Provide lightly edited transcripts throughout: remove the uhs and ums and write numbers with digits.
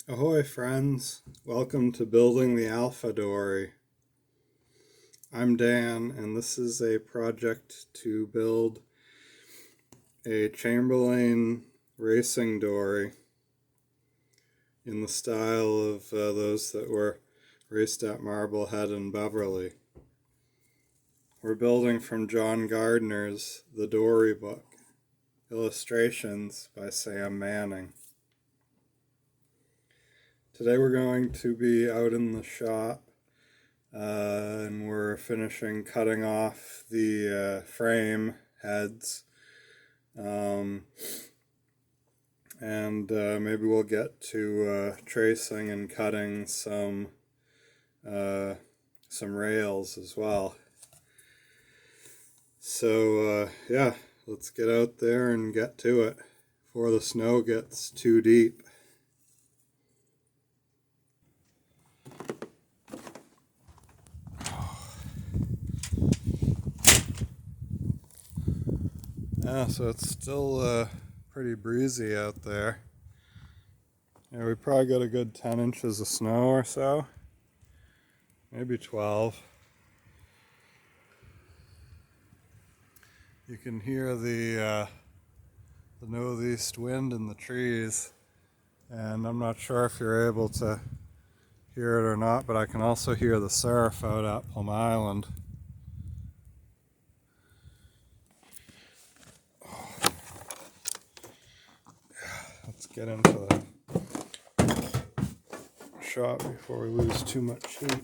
Ahoy friends, welcome to Building the Alpha Dory. I'm Dan and this is a project to build a Chamberlain racing dory in the style of those that were raced at Marblehead and Beverly. We're building from John Gardner's The Dory Book, illustrations by Sam Manning. Today we're going to be out in the shop and we're finishing cutting off the frame heads and maybe we'll get to tracing and cutting some rails as well. So yeah, let's get out there and get to it before the snow gets too deep. Yeah, so it's still pretty breezy out there. Yeah, we probably got a good 10 inches of snow or so, maybe 12. You can hear the northeast wind in the trees, and I'm not sure if you're able to hear it or not, but I can also hear the surf out at Plum Island. Let's get into the shot before we lose too much heat.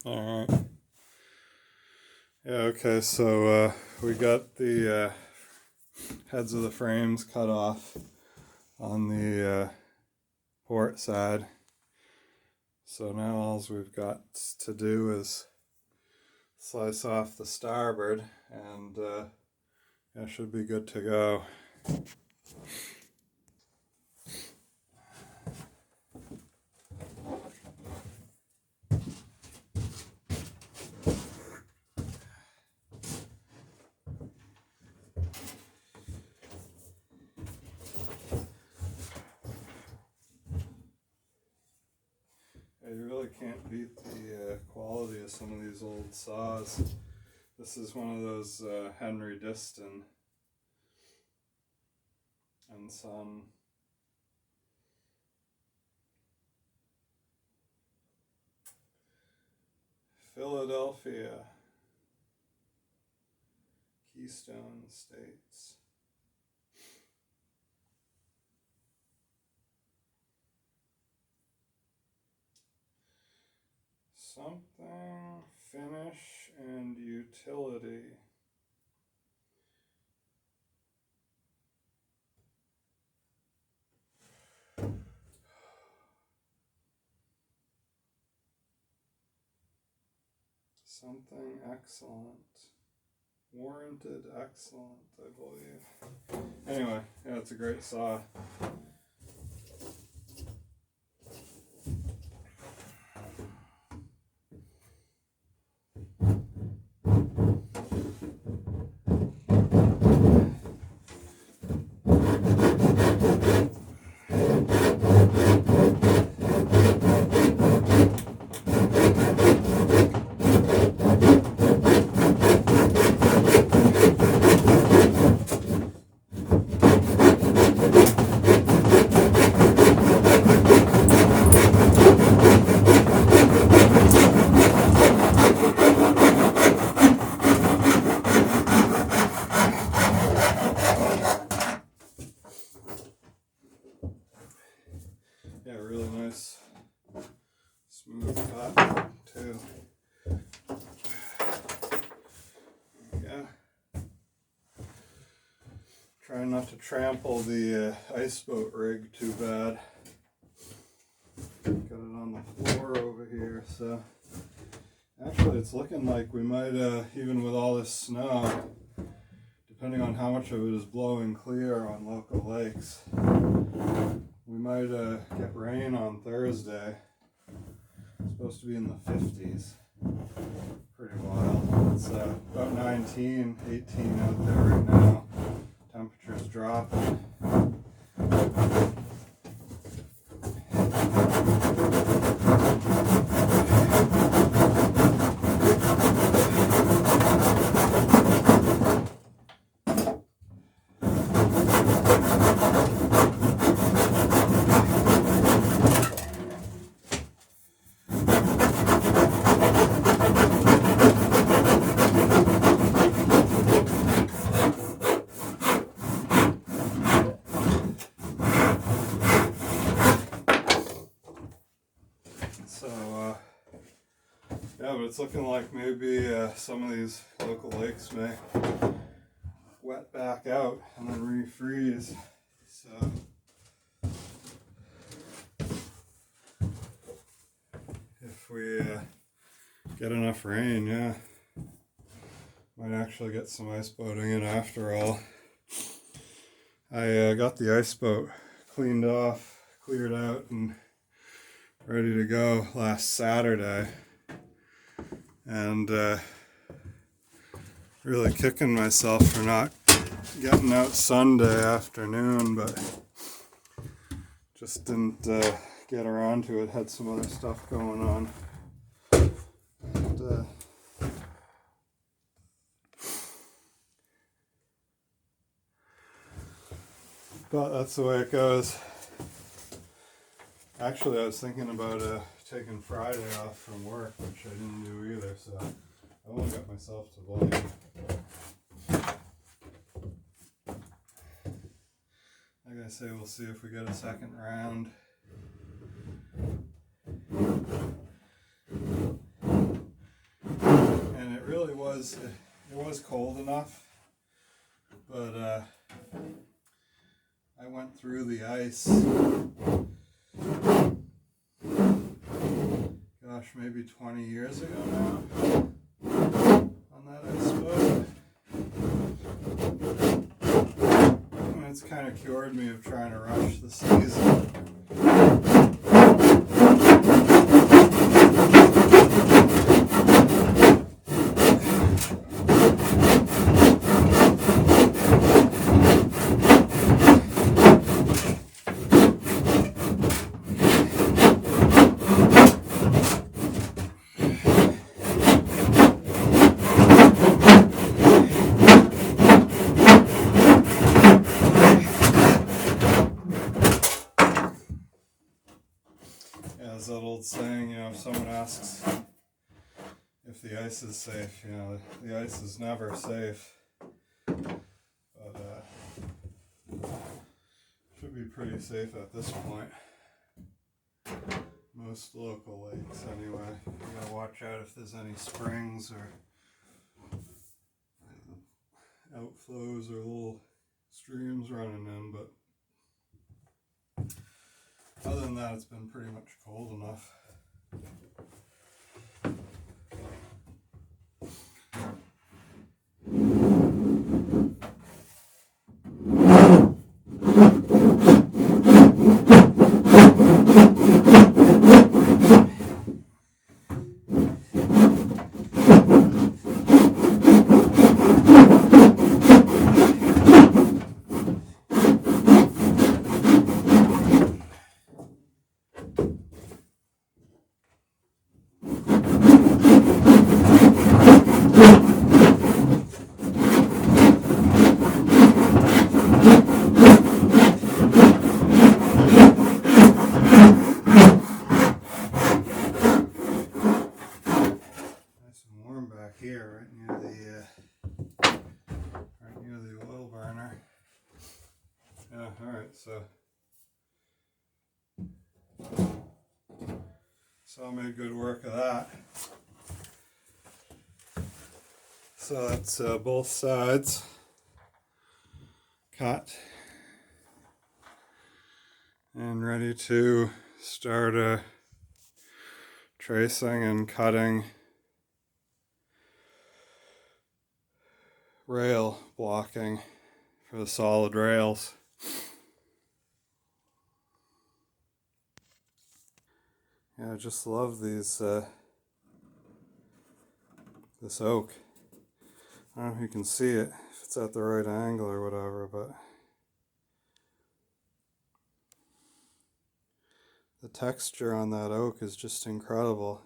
Alright. Yeah, okay, so we got the heads of the frames cut off on the port side. So now all we've got to do is slice off the starboard and it should be good to go. You really can't beat the quality of some of these old saws. This is one of those Henry Diston and Son. Philadelphia Keystone States. Something, finish, and utility. Something excellent. Warranted excellent, I believe. Anyway, yeah, it's a great saw. Yeah, really nice, smooth cut too. Yeah. Trying not to trample the ice boat rig too bad. Got it on the floor over here, so actually it's looking like we might, even with all this snow, depending on how much of it is blowing clear on local lakes, we might get rain on Thursday. It's supposed to be in the 50s. Pretty wild. It's about 19, 18 out there right now. Temperature's dropping. So, yeah, but it's looking like maybe some of these local lakes may wet back out and then refreeze. So, if we get enough rain, yeah, might actually get some ice boating in after all. I got the ice boat cleaned off, cleared out, and ready to go last Saturday. And really kicking myself for not getting out Sunday afternoon, but just didn't get around to it. Had some other stuff going on. And, but that's the way it goes. Actually, I was thinking about taking Friday off from work, which I didn't do either, so I only got myself to blame. Like I say, we'll see if we get a second round. And it really was, it was cold enough, but I went through the ice, gosh, maybe 20 years ago now, on that ice boat. And it's kind of cured me of trying to rush the season. As that old saying, you know, if someone asks if the ice is safe, you know, the ice is never safe. But should be pretty safe at this point. Most local lakes, anyway. You gotta watch out if there's any springs or outflows or little streams running in, but other than that, it's been pretty much cold enough. Here, right near the oil burner. Yeah, alright, so I made good work of that. So that's both sides cut and ready to start tracing and cutting rail blocking for the solid rails. Yeah, I just love these this oak. I don't know if you can see it, if it's at the right angle or whatever, but the texture on that oak is just incredible.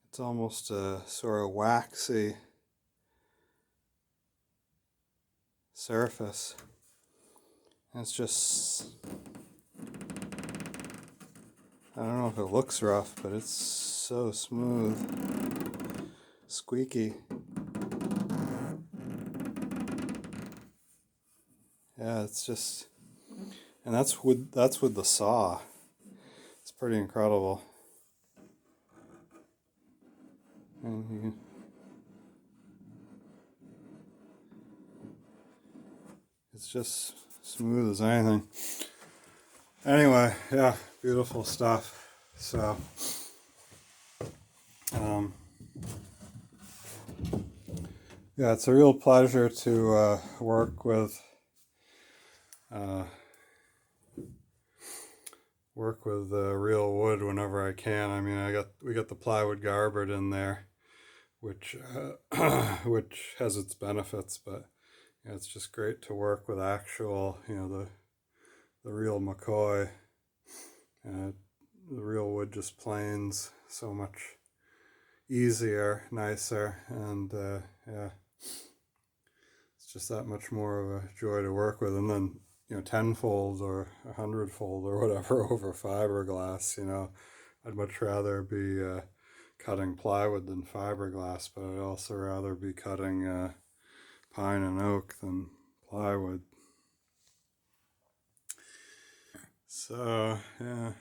It's almost a sort of waxy surface. And it's just, I don't know if it looks rough, but it's so smooth, squeaky. Yeah, it's just, and that's with the saw. It's pretty incredible. And it's just smooth as anything. Anyway, yeah, beautiful stuff. So, yeah, it's a real pleasure to work with real wood whenever I can. I mean, we got the plywood garbage in there, which which has its benefits, but yeah, it's just great to work with actual, the real McCoy. The real wood just planes so much easier, nicer, and yeah, it's just that much more of a joy to work with. And then, tenfold or 100-fold or whatever over fiberglass. I'd much rather be cutting plywood than fiberglass, but I'd also rather be cutting pine and oak than plywood. So yeah,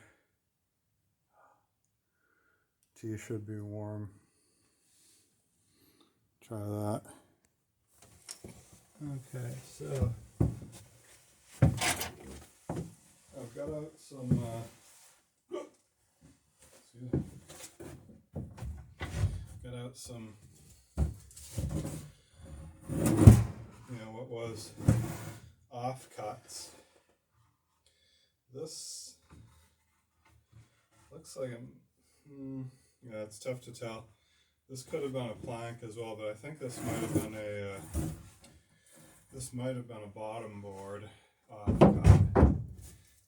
tea should be warm. Try that. Okay, so I've got out some what was offcuts. This looks like yeah, it's tough to tell. This could have been a plank as well, but I think this might have been a bottom board offcut.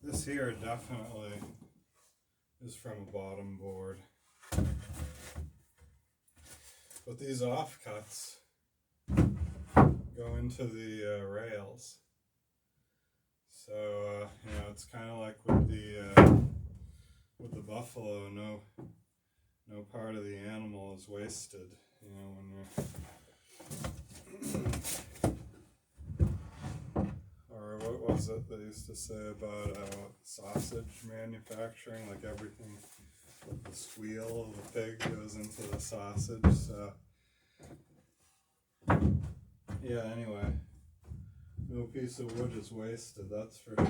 This here definitely is from a bottom board. But these offcuts go into the rails. So it's kind of like with the buffalo. No part of the animal is wasted. When you're or what was it they used to say about sausage manufacturing? Like everything, the squeal of the pig goes into the sausage. So yeah. Anyway, no piece of wood is wasted. That's for sure.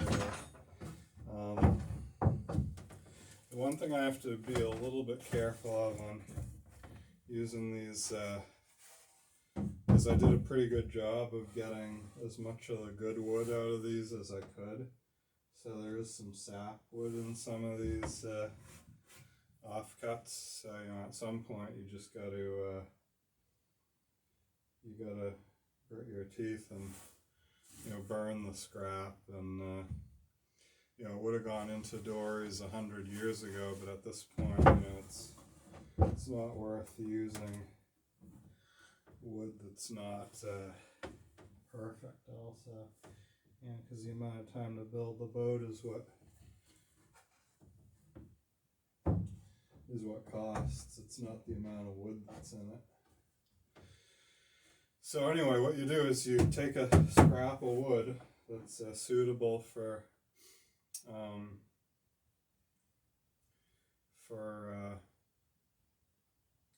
The one thing I have to be a little bit careful of on using these is I did a pretty good job of getting as much of the good wood out of these as I could. So there is some sapwood in some of these offcuts. So at some point you just got to grit your teeth and burn the scrap. And it would have gone into dories 100 years ago, but at this point, it's not worth using wood that's not perfect. Also, because the amount of time to build the boat is what costs. It's not the amount of wood that's in it. So anyway, what you do is you take a scrap of wood that's suitable for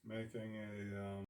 making a